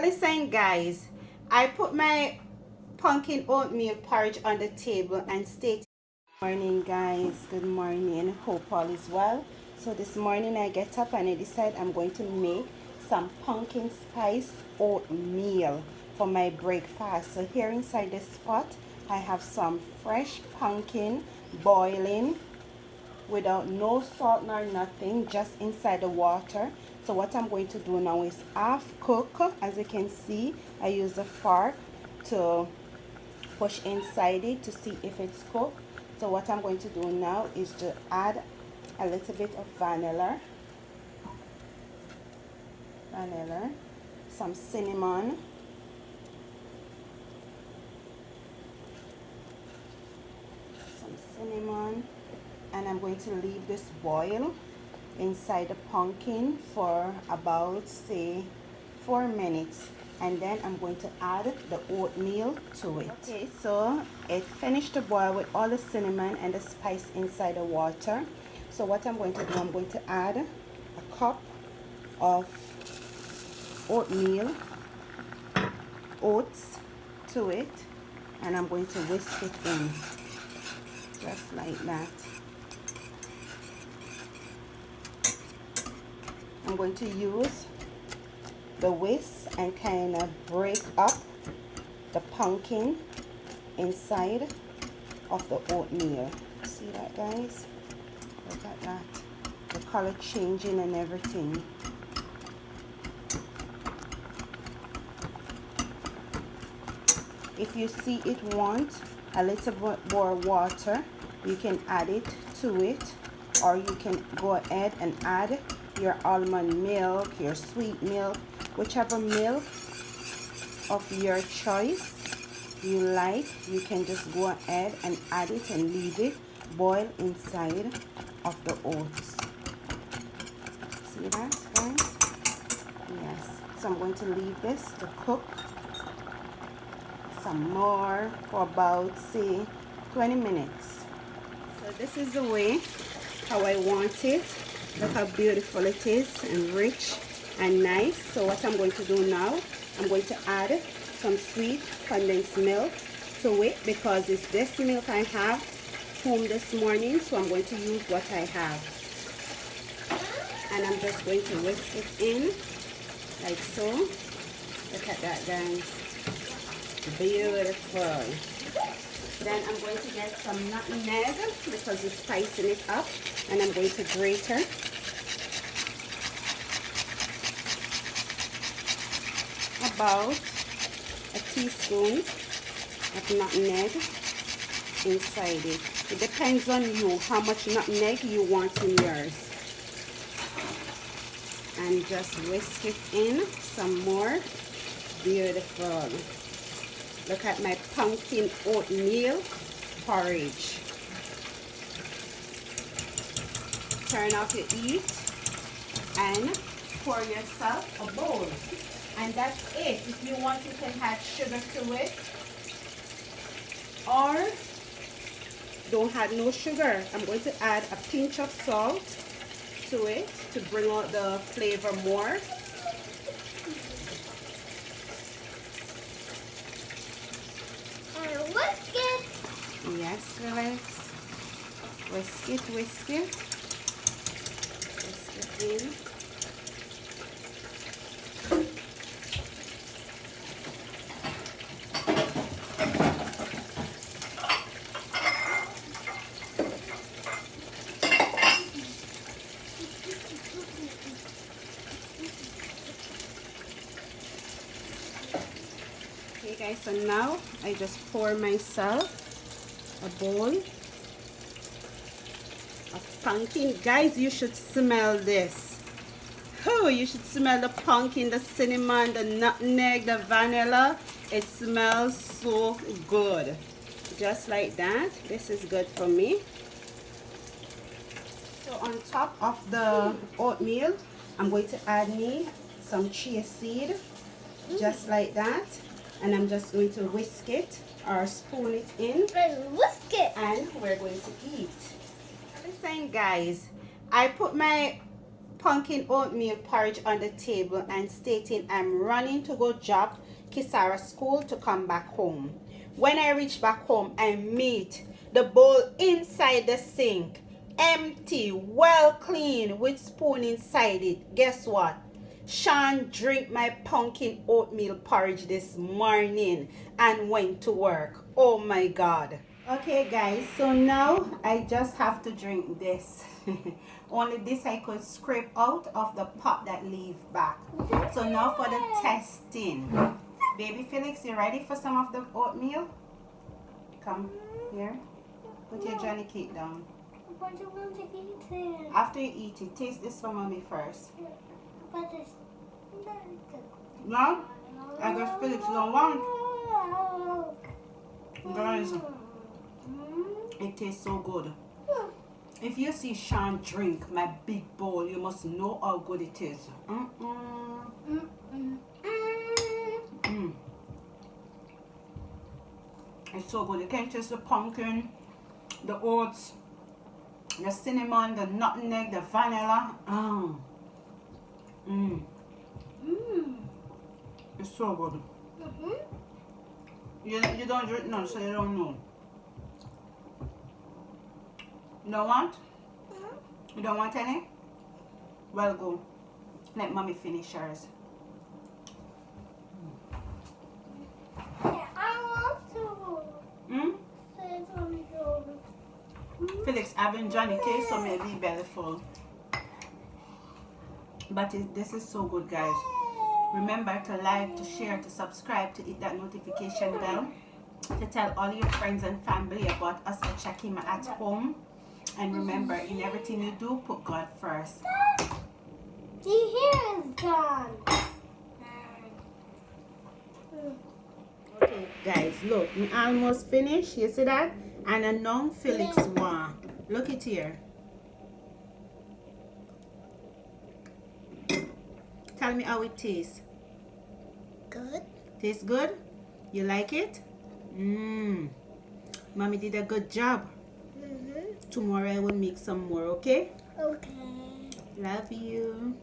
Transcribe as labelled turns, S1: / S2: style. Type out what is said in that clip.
S1: Listen guys, I put my pumpkin oatmeal porridge on the table and stayed. Good morning guys, good morning, hope all is well. So this morning I get up and I decide I'm going to make some pumpkin spice oatmeal for my breakfast. So here inside this pot I have some fresh pumpkin boiling without no salt nor nothing, just inside the water. So what I'm going to do now is half cook. As you can see, I use a fork to push inside it to see if it's cooked. So what I'm going to do now is to add a little bit of vanilla, some cinnamon, and I'm going to leave this boil inside the pumpkin for about, say, 4 minutes, and then I'm going to add the oatmeal to it. Okay, so it finished to boil with all the cinnamon and the spice inside the water. So what I'm going to do, I'm going to add a cup of oatmeal, oats to it, and I'm going to whisk it in just like that. I'm going to use the whisk and kind of break up the pumpkin inside of the oatmeal. See that, guys? Look at that. The color changing and everything. If you see it want a little bit more water, you can add it to it, or you can go ahead and add your almond milk, your sweet milk, whichever milk of your choice you like. You can just go ahead and add it and leave it boil inside of the oats. See that, guys? Yes. So I'm going to leave this to cook some more for about, say, 20 minutes. So this is the way how I want it. Look how beautiful it is, and rich and nice. So what I'm going to do now, I'm going to add some sweet condensed milk to it, because it's this milk I have home this morning, so I'm going to use what I have. And I'm just going to whisk it in like so. Look at that, guys. Beautiful. Then I'm going to get some nutmeg, because it's spicing it up, and I'm going to grate her. About a teaspoon of nutmeg inside it. It depends on you how much nutmeg you want in yours. And just whisk it in some more. Beautiful. Look at my pumpkin oatmeal porridge. Turn off your heat and pour yourself a bowl. And that's it. If you want, you can add sugar to it, or don't add no sugar. I'm going to add a pinch of salt to it to bring out the flavor more.
S2: Whisk it.
S1: Yes, relax. Whisk it, whisk it. Whisk it in. Okay guys, so now I just pour myself a bowl of pumpkin. Guys, you should smell this. Oh, you should smell the pumpkin, the cinnamon, the nutmeg, the vanilla. It smells so good. Just like that. This is good for me. So on top of the oatmeal, I'm going to add me some chia seed. Just like that. And I'm just going to whisk it or spoon it in.
S2: And whisk it.
S1: And we're going to eat. Listen guys, I put my pumpkin oatmeal porridge on the table and stating I'm running to go drop Kisara school to come back home. When I reach back home, I meet the bowl inside the sink, empty, well clean, with spoon inside it. Guess what? Sean drank my pumpkin oatmeal porridge this morning and went to work. Oh my God. Okay guys, so now I just have to drink this. Only this I could scrape out of the pot that leave back. So now for the testing. Baby Felix, you ready for some of the oatmeal? Come here. Put your Johnny cake down.
S2: But you want to eat it.
S1: After you eat it, taste this for mommy first.
S2: But it's
S1: No? I guess Felix don't want. Guys, it tastes so good. If you see Sean drink my big bowl, you must know how good it is. It's so good. You can taste the pumpkin, the oats, the cinnamon, the nutmeg, the vanilla. It's so good. You don't drink none, so you don't know. You don't want? You don't want any? Well, go. Let mommy finish hers.
S2: Yeah, I want to.
S1: Felix having Johnny cake, so maybe belly full. But this is so good, guys. Remember to like, to share, to subscribe, to hit that notification bell, to tell all your friends and family about us at Shakima at home. And remember, in everything you do, put God first.
S2: The hair is gone.
S1: Okay, guys, look, we almost finished. You see that? And now Felix one. Look it here. Tell me how it tastes.
S2: Good.
S1: Tastes good? You like it? Mommy did a good job. Tomorrow I will make some more, okay?
S2: Okay.
S1: Love you.